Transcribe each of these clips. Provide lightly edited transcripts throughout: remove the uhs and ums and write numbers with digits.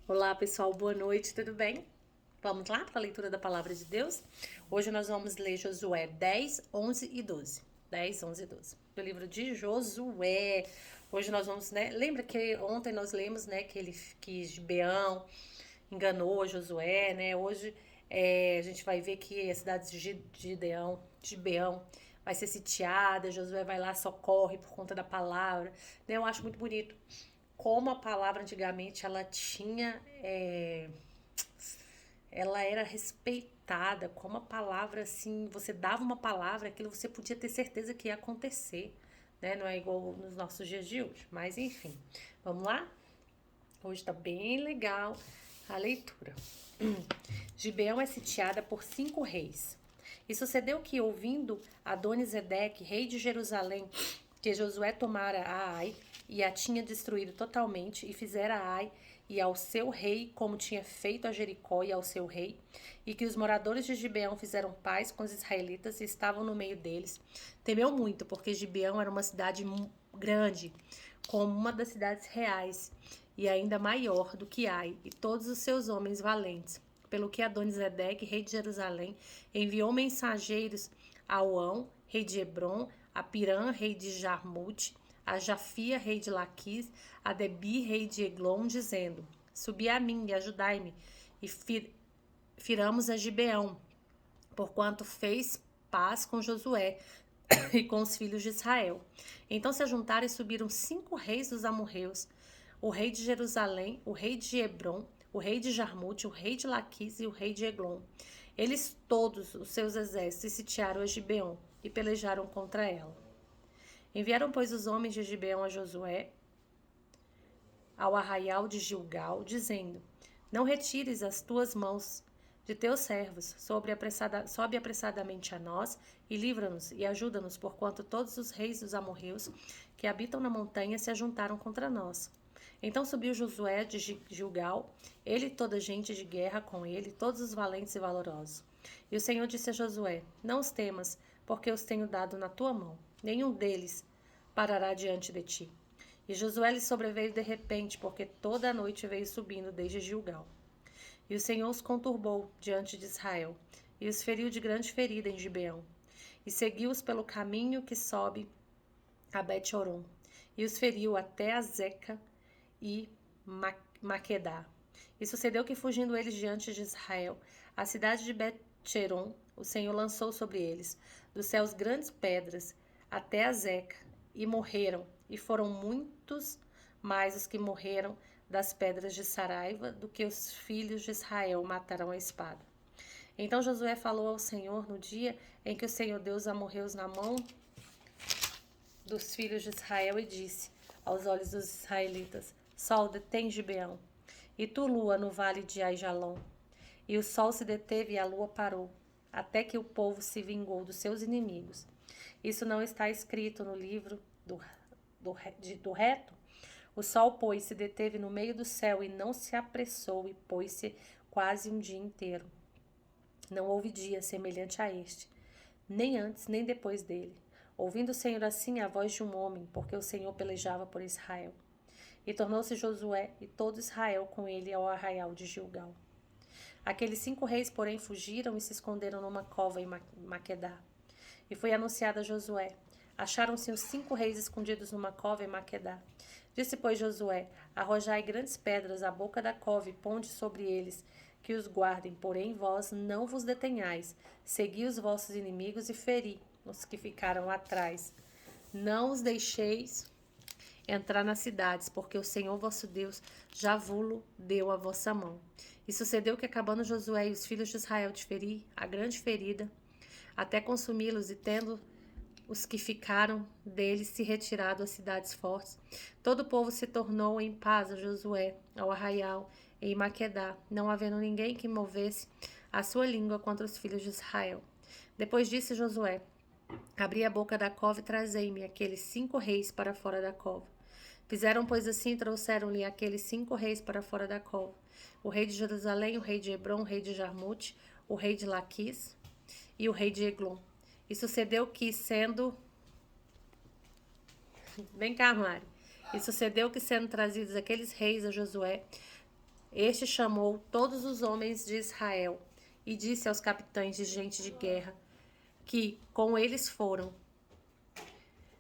Olá pessoal, boa noite, tudo bem? Vamos lá para a leitura da palavra de Deus? Hoje nós vamos ler Josué 10, 11 e 12. 10, 11 e 12. Do livro de Josué. Hoje nós vamos, né? Lembra que ontem nós lemos, né, que Gibeão enganou Josué, né? Hoje a gente vai ver que a cidade de Gibeão vai ser sitiada, Josué vai lá, socorre por conta da palavra, né? Eu acho muito bonito como a palavra antigamente ela tinha, ela era respeitada, como a palavra assim, você dava uma palavra, aquilo você podia ter certeza que ia acontecer, né? Não é igual nos nossos dias de hoje, mas enfim, vamos lá? Hoje tá bem legal a leitura. Gibeão é sitiada por 5 reis. E sucedeu que, ouvindo Adonisedeque, rei de Jerusalém, que Josué tomara a Ai e a tinha destruído totalmente, e fizera a Ai e ao seu rei como tinha feito a Jericó e ao seu rei, e que os moradores de Gibeão fizeram paz com os israelitas e estavam no meio deles, temeu muito, porque Gibeão era uma cidade grande, como uma das cidades reais, e ainda maior do que Ai, e todos os seus homens valentes. Pelo que Adonisedeque, rei de Jerusalém, enviou mensageiros a Oão, rei de Hebron, a Pirã, rei de Jarmute, a Jafia, rei de Laquis, a Debi, rei de Eglon, dizendo: Subi a mim e ajudai-me, e firamos a Gibeão, porquanto fez paz com Josué e com os filhos de Israel. Então se ajuntaram e subiram 5 reis dos amorreus, o rei de Jerusalém, o rei de Hebron, o rei de Jarmute, o rei de Laquis e o rei de Eglon. Eles todos, os seus exércitos, sitiaram a Gibeão e pelejaram contra ela. Enviaram, pois, os homens de Gibeão a Josué ao arraial de Gilgal, dizendo: Não retires as tuas mãos de teus servos, sobe apressadamente a nós e livra-nos e ajuda-nos, porquanto todos os reis dos amorreus que habitam na montanha se ajuntaram contra nós. Então subiu Josué de Gilgal, ele e toda a gente de guerra com ele, todos os valentes e valorosos. E o Senhor disse a Josué: Não os temas, porque os tenho dado na tua mão. Nenhum deles parará diante de ti. E Josué lhe sobreveio de repente, porque toda a noite veio subindo desde Gilgal. E o Senhor os conturbou diante de Israel, e os feriu de grande ferida em Gibeão. E seguiu-os pelo caminho que sobe a Bet-Horon, e os feriu até a Zeca e Maquedá. E sucedeu que, fugindo eles diante de Israel, a cidade de Bet-Horon, o Senhor lançou sobre eles dos céus grandes pedras até a Zeca, e morreram, e foram muitos mais os que morreram das pedras de Saraiva do que os filhos de Israel mataram a espada. Então Josué falou ao Senhor no dia em que o Senhor Deus amorreus na mão dos filhos de Israel e disse aos olhos dos israelitas: Sol, detém Gibeão, e tu, lua, no vale de Aijalon. E o sol se deteve e a lua parou, até que o povo se vingou dos seus inimigos. Isso não está escrito no livro do reto? O sol, pois, se deteve no meio do céu e não se apressou, e pôs-se quase um dia inteiro. Não houve dia semelhante a este, nem antes nem depois dele. Ouvindo o Senhor assim a voz de um homem, porque o Senhor pelejava por Israel. E tornou-se Josué e todo Israel com ele ao arraial de Gilgal. Aqueles 5 reis, porém, fugiram e se esconderam numa cova em Maquedá. E foi anunciado a Josué: Acharam-se os 5 reis escondidos numa cova em Maquedá. Disse, pois, Josué: Arrojai grandes pedras à boca da cova e ponde sobre eles, que os guardem. Porém, vós não vos detenhais. Segui os vossos inimigos e feri os que ficaram atrás. Não os deixeis entrar nas cidades, porque o Senhor vosso Deus já vos deu a vossa mão. E sucedeu que, acabando Josué e os filhos de Israel de ferir a grande ferida, até consumi-los, e tendo os que ficaram deles se retirado às cidades fortes, todo o povo se tornou em paz a Josué, ao arraial, em Maquedá, não havendo ninguém que movesse a sua língua contra os filhos de Israel. Depois disse Josué: Abri a boca da cova e trazei-me aqueles 5 reis para fora da cova. Fizeram, pois, assim, e trouxeram-lhe aqueles 5 reis para fora da cova: o rei de Jerusalém, o rei de Hebron, o rei de Jarmute, o rei de Laquis e o rei de Eglon. E sucedeu que, sendo... Vem cá, Mari. E sucedeu que, sendo trazidos aqueles reis a Josué, Este chamou todos os homens de Israel e disse aos capitães de gente de guerra que com eles foram: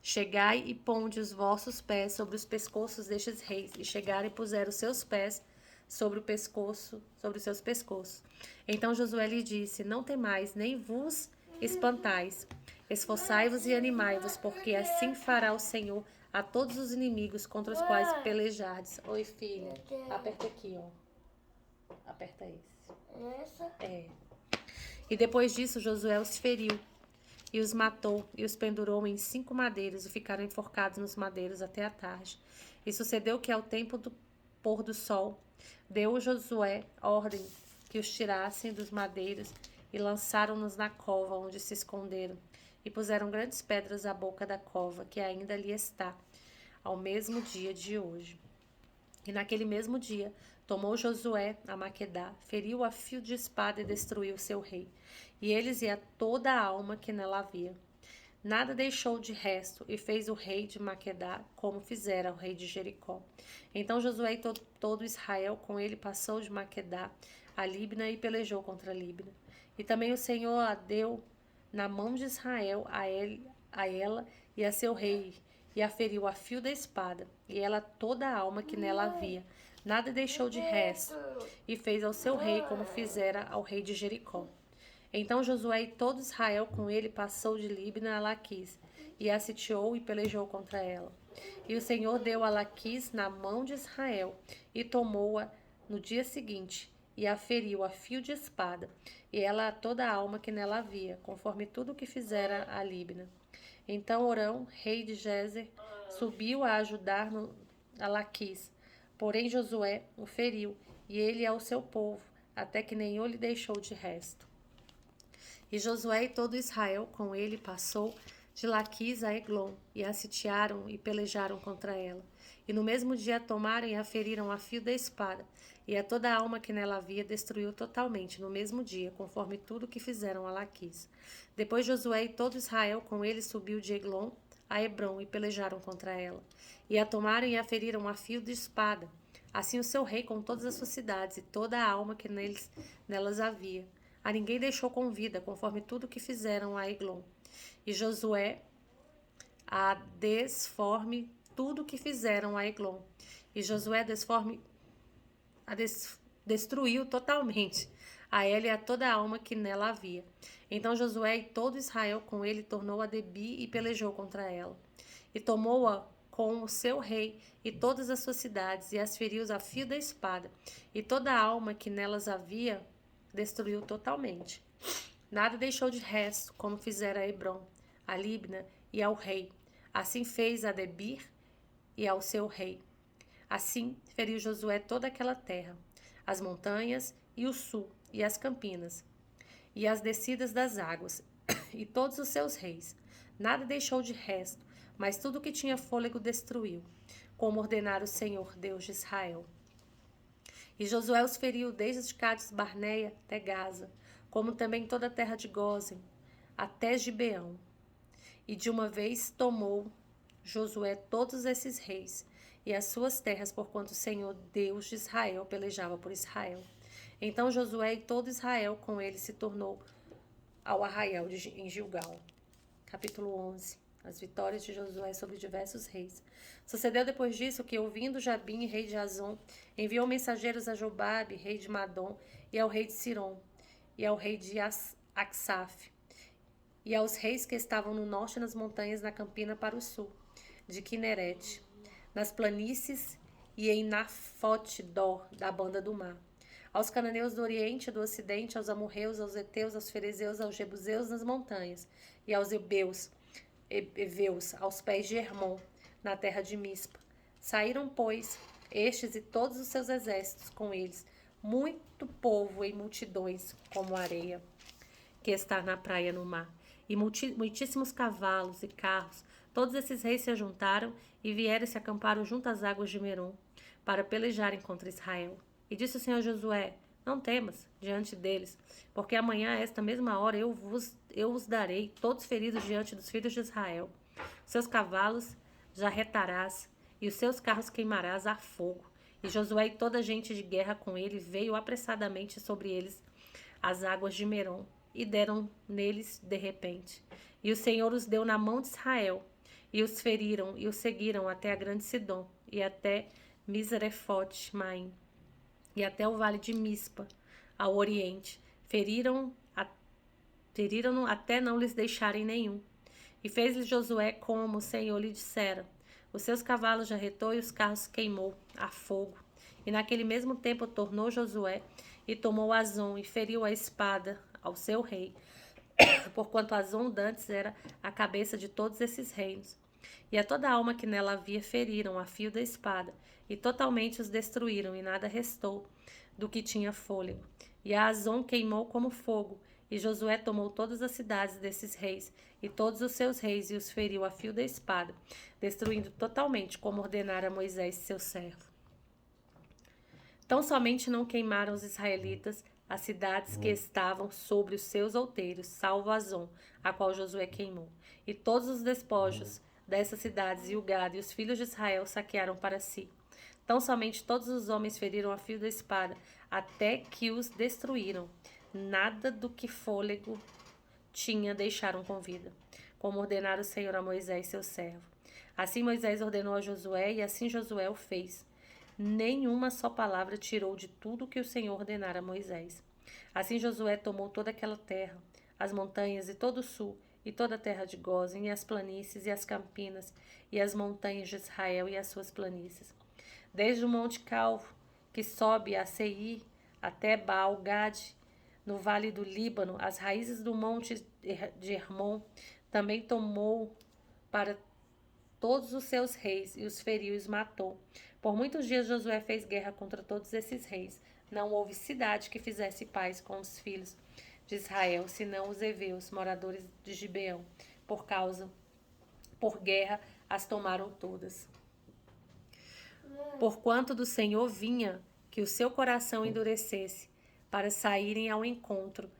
chegai e ponde os vossos pés sobre os pescoços destes reis. E chegaram e puseram os seus pés sobre sobre os seus pescoços. Então Josué lhe disse: não temais, nem vos espantais. Esforçai-vos e animai-vos, porque assim fará o Senhor a todos os inimigos contra os quais pelejardes. Oi, filha. Aperta aqui, ó. Aperta esse. Essa? É. E depois disso, Josué os feriu e os matou e os pendurou em 5 madeiros e ficaram enforcados nos madeiros até a tarde. E sucedeu que ao tempo do pôr do sol, deu Josué ordem que os tirassem dos madeiros e lançaram-nos na cova onde se esconderam. E puseram grandes pedras à boca da cova, que ainda ali está, ao mesmo dia de hoje. E naquele mesmo dia, tomou Josué a Maquedá, feriu a fio de espada e destruiu seu rei, e eles e a toda a alma que nela havia. Nada deixou de resto, e fez o rei de Maquedá, como fizera o rei de Jericó. Então Josué e todo Israel com ele passou de Maquedá a Libna e pelejou contra Libna. E também o Senhor a deu na mão de Israel a ela e a seu rei, e a feriu a fio da espada, e ela toda a alma que nela havia. Nada deixou de resto, e fez ao seu rei como fizera ao rei de Jericó. Então Josué e todo Israel com ele passou de Libna a Laquis, e a sitiou e pelejou contra ela. E o Senhor deu a Laquis na mão de Israel, e tomou-a no dia seguinte, e a feriu a fio de espada, e ela a toda a alma que nela havia, conforme tudo o que fizera a Libna. Então Orão, rei de Gézer, subiu a ajudar a Laquis. Porém Josué o feriu, e ele ao seu povo, até que nenhum lhe deixou de resto. E Josué e todo Israel com ele passou de Laquis a Eglon, e a sitiaram e pelejaram contra ela. E no mesmo dia a tomaram e a feriram a fio da espada, e a toda a alma que nela havia destruiu totalmente, no mesmo dia, conforme tudo que fizeram a Laquis. Depois Josué e todo Israel com ele subiu de Eglon a Hebron e pelejaram contra ela. E a tomaram e a feriram a fio de espada. Assim o seu rei com todas as suas cidades e toda a alma que nelas havia. A ninguém deixou com vida, conforme tudo que fizeram a Eglon. E Josué a desforme tudo que fizeram a Eglon. E Josué destruiu totalmente a ela e a toda a alma que nela havia. Então Josué e todo Israel com ele tornou a Debi e pelejou contra ela. E tomou-a com o seu rei e todas as suas cidades, e as feriu a fio da espada. E toda a alma que nelas havia destruiu totalmente. Nada deixou de resto, como fizera a Hebron, a Libna e ao rei. Assim fez a Debir e ao seu rei. Assim feriu Josué toda aquela terra, as montanhas e o sul, e as campinas, e as descidas das águas, e todos os seus reis. Nada deixou de resto, mas tudo que tinha fôlego destruiu, como ordenara o Senhor, Deus de Israel. E Josué os feriu desde Cades Barneia até Gaza, como também toda a terra de Gósen, até Gibeão. E de uma vez tomou Josué todos esses reis e as suas terras, porquanto o Senhor, Deus de Israel, pelejava por Israel. Então Josué e todo Israel com ele se tornou ao arraial em Gilgal. Capítulo 11. As vitórias de Josué sobre diversos reis. Sucedeu depois disso que, ouvindo Jabim, rei de Azon, enviou mensageiros a Jobabe, rei de Madom, e ao rei de Sirom, e ao rei de Aksaf, e aos reis que estavam no norte nas montanhas, na campina para o sul, de Quinerete, nas planícies e em Nafote-dor, da banda do mar. Aos cananeus do oriente e do ocidente, aos amorreus, aos heteus, aos ferezeus, aos jebuseus nas montanhas, e aos heveus, aos pés de Hermon, na terra de Mispa. Saíram, pois, estes e todos os seus exércitos com eles, muito povo em multidões, como areia que está na praia no mar, e muitíssimos cavalos e carros. Todos esses reis se juntaram e vieram e se acamparam junto às águas de Merom, para pelejarem contra Israel. E disse o Senhor a Josué: não temas diante deles, porque amanhã, a esta mesma hora, eu os darei todos feridos diante dos filhos de Israel. Seus cavalos jarretarás, e os seus carros queimarás a fogo, E Josué e toda a gente de guerra com ele veio apressadamente sobre eles as águas de Merom, e deram neles de repente. E o Senhor os deu na mão de Israel, e os feriram, e os seguiram até a grande Sidom, e até Misrefote Maim, e até o vale de Mispa, ao oriente. Feriram-no até não lhes deixarem nenhum. E fez-lhe Josué como o Senhor lhe dissera. Os seus cavalos arretou e os carros queimou a fogo. E naquele mesmo tempo tornou Josué e tomou Azon e feriu a espada ao seu rei, porquanto Azon dantes era a cabeça de todos esses reinos. E a toda alma que nela havia feriram a fio da espada, e totalmente os destruíram, e nada restou do que tinha fôlego. E a Azon queimou como fogo, e Josué tomou todas as cidades desses reis, e todos os seus reis, e os feriu a fio da espada, destruindo totalmente, como ordenara Moisés, seu servo. Tão somente não queimaram os israelitas as cidades que estavam sobre os seus outeiros, salvo Azon, a qual Josué queimou. E todos os despojos dessas cidades e o gado e os filhos de Israel saquearam para si. Tão somente todos os homens feriram a fio da espada, até que os destruíram. Nada do que fôlego tinha deixaram com vida, como ordenara o Senhor a Moisés, seu servo. Assim Moisés ordenou a Josué, e assim Josué o fez. Nenhuma só palavra tirou de tudo que o Senhor ordenara a Moisés. Assim Josué tomou toda aquela terra, as montanhas e todo o sul, e toda a terra de Gósen, e as planícies e as campinas, e as montanhas de Israel e as suas planícies. Desde o monte Calvo, que sobe a Seir, até Baal-Gade, no vale do Líbano, as raízes do monte de Hermon, também tomou para todos os seus reis, e os feriu e os matou. Por muitos dias Josué fez guerra contra todos esses reis. Não houve cidade que fizesse paz com os filhos de Israel, senão os heveus, moradores de Gibeão. Por guerra, as tomaram todas. Porquanto do Senhor vinha que o seu coração endurecesse, para saírem ao encontro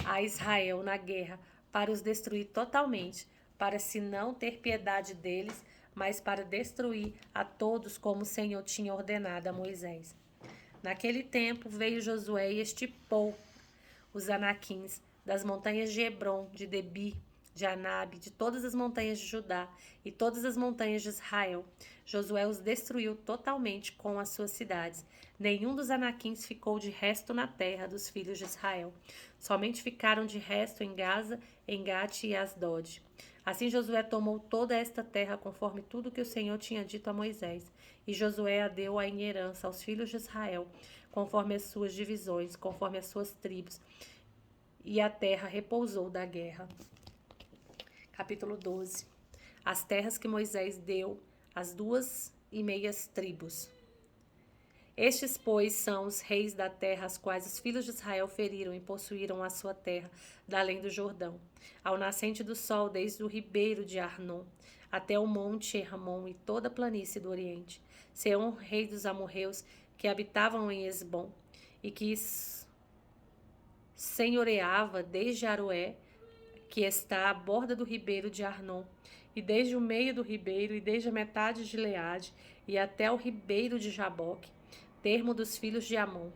a Israel na guerra, para os destruir totalmente, para se não ter piedade deles, mas para destruir a todos, como o Senhor tinha ordenado a Moisés. Naquele tempo veio Josué e estipou os anaquins das montanhas de Hebron, de Debir, de Anabe, de todas as montanhas de Judá e todas as montanhas de Israel. Josué os destruiu totalmente com as suas cidades. Nenhum dos anaquins ficou de resto na terra dos filhos de Israel. Somente ficaram de resto em Gaza, em Gate e Asdod. Assim Josué tomou toda esta terra conforme tudo que o Senhor tinha dito a Moisés. E Josué a deu em herança aos filhos de Israel, conforme as suas divisões, conforme as suas tribos. E a terra repousou da guerra. Capítulo 12. As terras que Moisés deu às 2,5 tribos. Estes, pois, são os reis da terra, as quais os filhos de Israel feriram e possuíram a sua terra, da além do Jordão, ao nascente do sol, desde o ribeiro de Arnon, até o monte Hermon e toda a planície do oriente. Seom, rei dos amorreus, que habitavam em Esbom, e que senhoreava desde Aroé, que está à borda do ribeiro de Arnon, e desde o meio do ribeiro, e desde a metade de Leade, e até o ribeiro de Jaboque, termo dos filhos de Amon,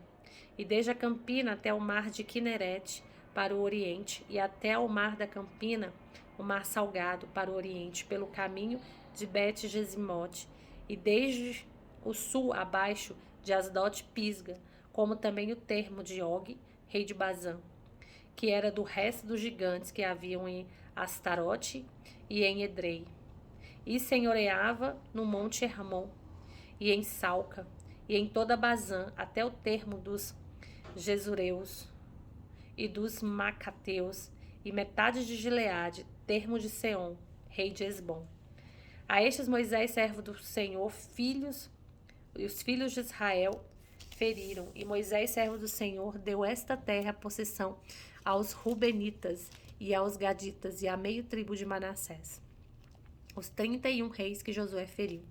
e desde a campina até o mar de Quinerete, para o oriente, e até o mar da campina, o mar salgado, para o oriente, pelo caminho de Bet-Gesimote, e desde o sul abaixo de Asdot-Pisga, como também o termo de Og, rei de Bazã, que era do resto dos gigantes que haviam em Astarote e em Edrei, e senhoreava no monte Hermon, e em Salca, e em toda Bazã, até o termo dos Gesureus e dos Macateus, e metade de Gileade, termo de Seom, rei de Esbom. A estes Moisés, servo do Senhor, os filhos de Israel feriram, e Moisés, servo do Senhor, deu esta terra a possessão aos Rubenitas e aos Gaditas e à meio tribo de Manassés, os 31 reis que Josué feriu.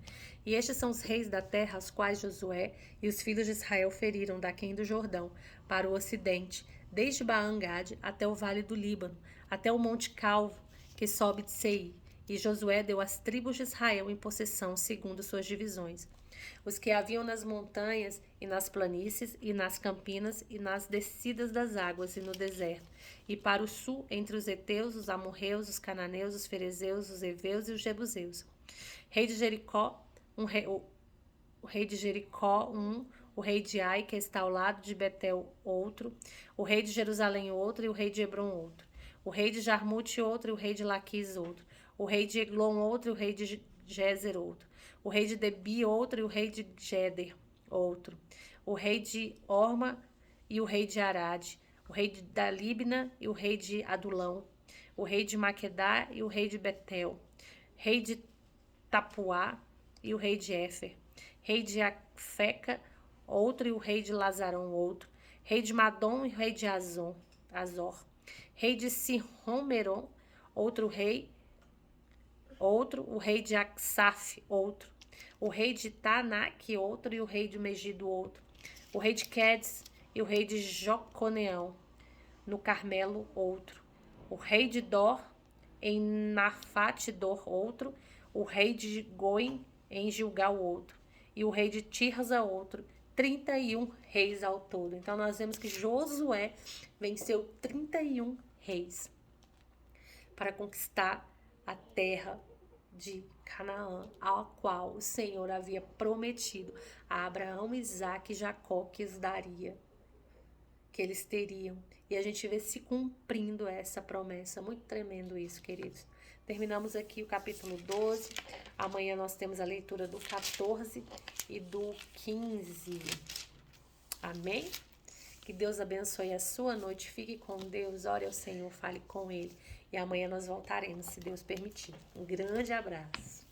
E estes são os reis da terra, aos quais Josué e os filhos de Israel feriram daquém do Jordão, para o ocidente, desde Baangade até o vale do Líbano, até o monte Calvo, que sobe de Seir. E Josué deu as tribos de Israel em possessão, segundo suas divisões. os que haviam nas montanhas e nas planícies e nas campinas e nas descidas das águas e no deserto, e para o sul entre os heteus, os amorreus, os cananeus, os ferezeus, os heveus e os jebuseus. Rei de Jericó, o rei de Jericó, o rei de Ai, que está ao lado de Betel, outro, o rei de Jerusalém, outro, e o rei de Hebron, outro, o rei de Jarmute, outro, e o rei de Laquis, outro, o rei de Eglon, outro, e o rei de Gezer, outro, o rei de Debi, outro, e o rei de Geder, outro, o rei de Orma e o rei de Arade, o rei da Líbna e o rei de Adulão, o rei de Maquedá e o rei de Betel, rei de Tapuá e o rei de Éfer, rei de Afeca, outro, e o rei de Lazarão, outro, rei de Madom e o rei de Azor, rei de Sihon-Meron, outro, o rei de Aksaf, outro, o rei de Tanak, outro, e o rei de Megido, outro, o rei de Quedes e o rei de Joconeão, no Carmelo, outro, o rei de Dor, em Nafate-Dor, outro, o rei de Goim, em Gilgal, outro, e o rei de Tirza, outro, 31 reis ao todo. Então, nós vemos que Josué venceu 31 reis para conquistar a terra de Canaã, a qual o Senhor havia prometido a Abraão, Isaque e Jacó que os daria, que eles teriam. E a gente vê se cumprindo essa promessa. Muito tremendo isso, queridos. Terminamos aqui o capítulo 12. Amanhã nós temos a leitura do 14 e do 15. Amém? Que Deus abençoe a sua noite. Fique com Deus, ore ao Senhor, fale com Ele. E amanhã nós voltaremos, se Deus permitir. Um grande abraço.